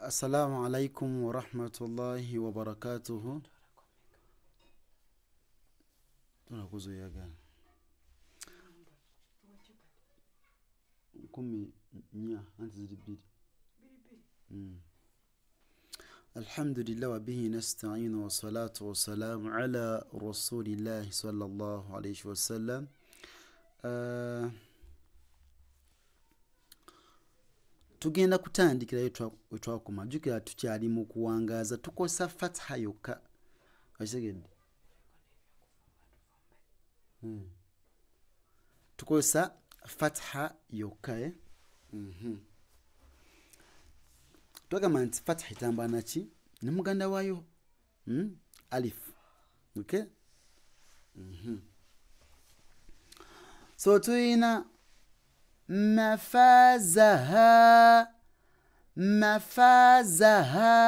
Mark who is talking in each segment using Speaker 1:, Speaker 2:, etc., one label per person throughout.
Speaker 1: Assalamu alaikum wa rahmatullahi wa barakatuhu. Tunakuzuia gani? 10 anti zibidi. Alhamdulillah wa bihi nasta'inu wa salatu wa salamu ala rasulillahi sallallahu alayhi wa sallam. Tugenda kutandikira etwakoma jukira tukyali mu kuwangaza tukosa fatha yokka. Ashegedde. Tukosa fatha yokka. Twagamba nti fatha itamba naki ne muganda wayo alif. Okay? So tuyina مفازها مفازها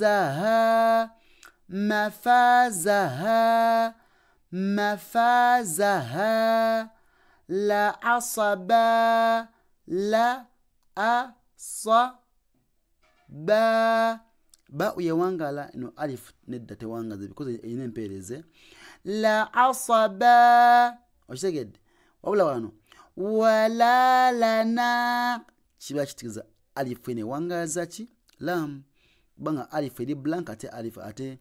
Speaker 1: مفازها مفازها مفازها لا عصبا لا عصبا ba uyewangala ino alif nedda tewangaze because ine mpereze la asaba oshegedde wabula wano wala lana kiba kitikiza alif ine wangaza ki lam banga alif eri blank ate alif ate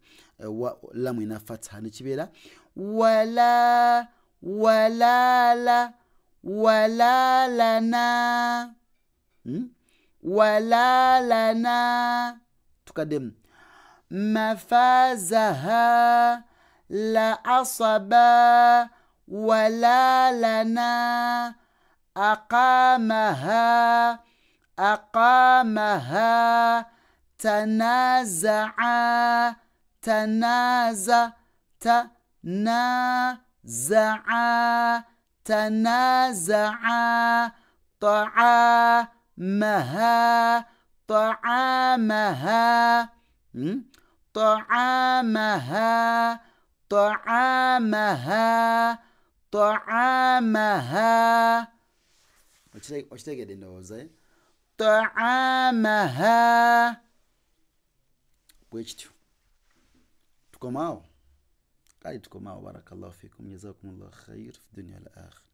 Speaker 1: lam ina fatha ne kibera wala wala la wala lana wala lana tukadem mafazaha la asaba wala lana aqamaha aqamaha tanaza'a tanaza tanaza'a tanaza'a طعامها طعامها طعامها طعامها طعامها واشتاق ndowooza طعامها bwekityo tukomaawo kale tukomaawo barakallahu fikum jazakumullahu khair fi dunya wal akhirah.